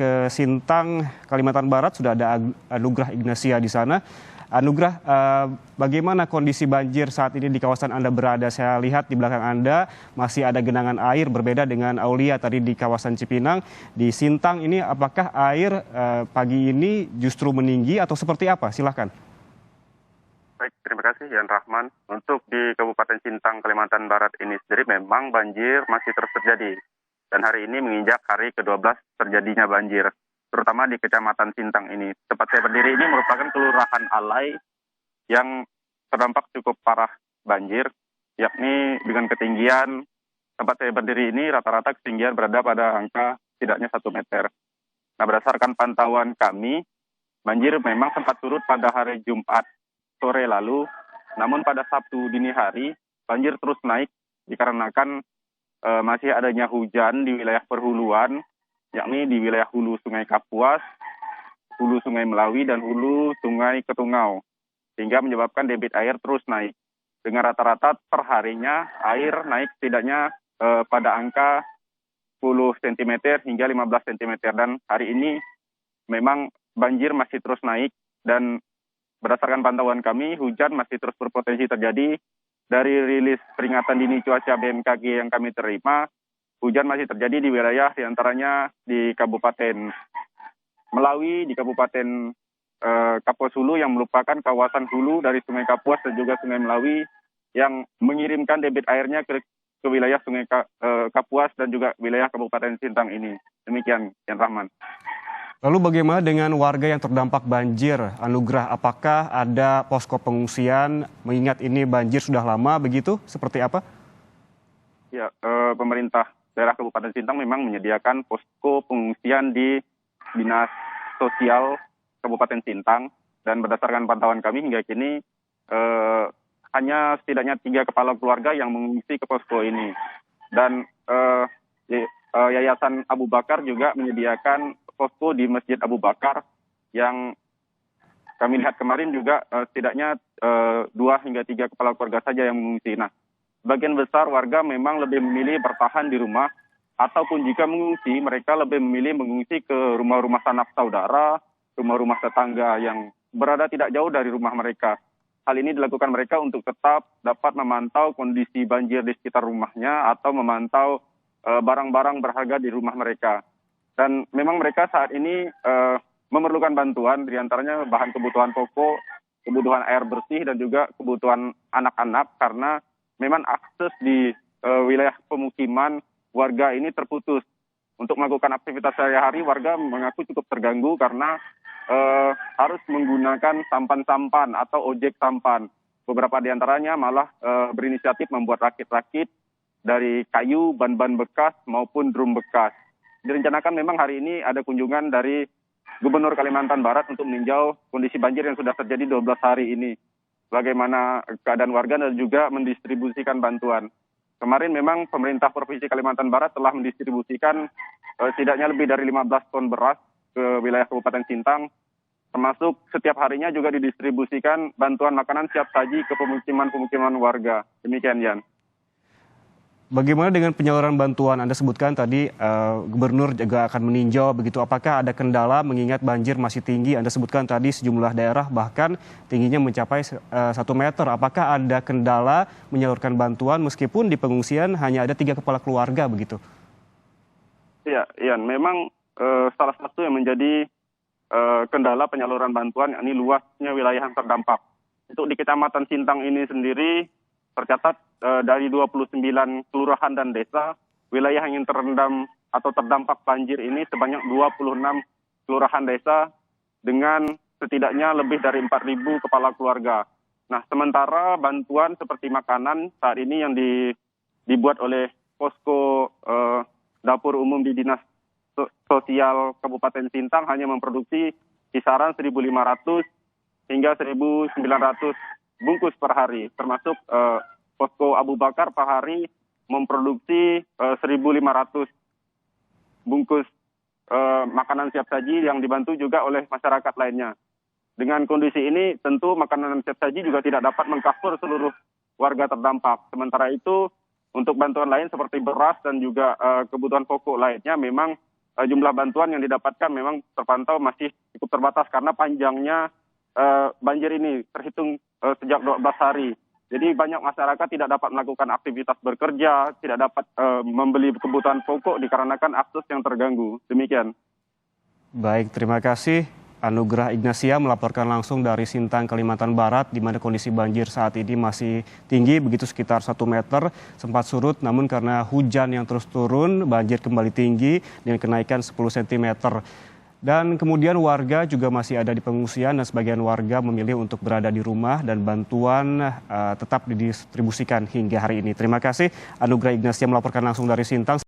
ke Sintang, Kalimantan Barat. Sudah ada Anugrah Ignatia di sana. Anugrah, bagaimana kondisi banjir saat ini di kawasan Anda berada? Saya lihat di belakang Anda masih ada genangan air, berbeda dengan Aulia tadi di kawasan Cipinang. Di Sintang ini apakah air pagi ini justru meninggi atau seperti apa? Silakan. Baik, terima kasih Yan Rahman. Untuk di Kabupaten Sintang, Kalimantan Barat ini sendiri memang banjir masih terus terjadi. Dan hari ini menginjak hari ke-12 terjadinya banjir, terutama di Kecamatan Sintang ini. Tempat saya berdiri ini merupakan kelurahan Alai yang terdampak cukup parah banjir, yakni dengan ketinggian tempat saya berdiri ini rata-rata ketinggian berada pada angka setidaknya 1 meter. Nah, berdasarkan pantauan kami, banjir memang sempat surut pada hari Jumat sore lalu, namun pada Sabtu dini hari banjir terus naik dikarenakan masih adanya hujan di wilayah perhuluan, yakni di wilayah hulu Sungai Kapuas, hulu Sungai Melawi, dan hulu Sungai Ketungau, sehingga menyebabkan debit air terus naik. Dengan rata-rata perharinya air naik setidaknya pada angka 10 cm hingga 15 cm, dan hari ini memang banjir masih terus naik, dan berdasarkan pantauan kami, hujan masih terus berpotensi terjadi. Dari rilis peringatan dini cuaca BMKG yang kami terima, hujan masih terjadi di wilayah diantaranya di Kabupaten Melawi, di Kabupaten Kapuas Hulu yang merupakan kawasan hulu dari Sungai Kapuas dan juga Sungai Melawi yang mengirimkan debit airnya ke wilayah Sungai Kapuas dan juga wilayah Kabupaten Sintang ini. Demikian, Yan Rahman. Lalu bagaimana dengan warga yang terdampak banjir, Anugrah? Apakah ada posko pengungsian, mengingat ini banjir sudah lama begitu, seperti apa? Ya, pemerintah daerah Kabupaten Sintang memang menyediakan posko pengungsian di Dinas Sosial Kabupaten Sintang, dan berdasarkan pantauan kami hingga kini hanya setidaknya 3 kepala keluarga yang mengungsi ke posko ini. Dan Yayasan Abu Bakar juga menyediakan posko di Masjid Abu Bakar yang kami lihat kemarin juga setidaknya 2 hingga 3 kepala keluarga saja yang mengungsi. Nah, sebagian besar warga memang lebih memilih bertahan di rumah, ataupun jika mengungsi, mereka lebih memilih mengungsi ke rumah-rumah sanak saudara, rumah-rumah tetangga yang berada tidak jauh dari rumah mereka. Hal ini dilakukan mereka untuk tetap dapat memantau kondisi banjir di sekitar rumahnya atau memantau barang-barang berharga di rumah mereka. Dan memang mereka saat ini memerlukan bantuan, diantaranya bahan kebutuhan pokok, kebutuhan air bersih, dan juga kebutuhan anak-anak, karena memang akses di wilayah pemukiman warga ini terputus. Untuk melakukan aktivitas sehari-hari, warga mengaku cukup terganggu karena harus menggunakan sampan-sampan atau ojek sampan. Beberapa di antaranya malah berinisiatif membuat rakit-rakit dari kayu, ban-ban bekas, maupun drum bekas. Direncanakan memang hari ini ada kunjungan dari Gubernur Kalimantan Barat untuk meninjau kondisi banjir yang sudah terjadi 12 hari ini. Bagaimana keadaan warga dan juga mendistribusikan bantuan. Kemarin memang pemerintah Provinsi Kalimantan Barat telah mendistribusikan setidaknya lebih dari 15 ton beras ke wilayah Kabupaten Sintang, termasuk setiap harinya juga didistribusikan bantuan makanan siap saji ke pemukiman-pemukiman warga. Demikian, Yan. Bagaimana dengan penyaluran bantuan? Anda sebutkan tadi Gubernur juga akan meninjau begitu. Apakah ada kendala mengingat banjir masih tinggi? Anda sebutkan tadi sejumlah daerah bahkan tingginya mencapai 1 meter. Apakah ada kendala menyalurkan bantuan meskipun di pengungsian hanya ada 3 kepala keluarga begitu? Iya, Ian, memang salah satu yang menjadi kendala penyaluran bantuan, yakni luasnya wilayah yang terdampak. Untuk di Kecamatan Sintang ini sendiri tercatat dari 29 kelurahan dan desa, wilayah yang terendam atau terdampak banjir ini sebanyak 26 kelurahan desa dengan setidaknya lebih dari 4.000 kepala keluarga. Nah, sementara bantuan seperti makanan saat ini yang dibuat oleh posko dapur umum di Dinas Sosial Kabupaten Sintang hanya memproduksi kisaran 1.500 hingga 1.900 bungkus per hari, termasuk posko Abu Bakar per hari memproduksi 1.500 bungkus makanan siap saji yang dibantu juga oleh masyarakat lainnya. Dengan kondisi ini tentu makanan siap saji juga tidak dapat mengcover seluruh warga terdampak. Sementara itu untuk bantuan lain seperti beras dan juga kebutuhan pokok lainnya memang jumlah bantuan yang didapatkan memang terpantau masih cukup terbatas karena panjangnya banjir ini terhitung sejak 12 hari. Jadi banyak masyarakat tidak dapat melakukan aktivitas bekerja, tidak dapat membeli kebutuhan pokok dikarenakan akses yang terganggu. Demikian. Baik, terima kasih. Anugrah Ignasia melaporkan langsung dari Sintang, Kalimantan Barat, di mana kondisi banjir saat ini masih tinggi, begitu sekitar 1 meter, sempat surut, namun karena hujan yang terus turun, banjir kembali tinggi dengan kenaikan 10 cm. Dan kemudian warga juga masih ada di pengungsian dan sebagian warga memilih untuk berada di rumah dan bantuan tetap didistribusikan hingga hari ini. Terima kasih Anugrah Ignasia melaporkan langsung dari Sintang.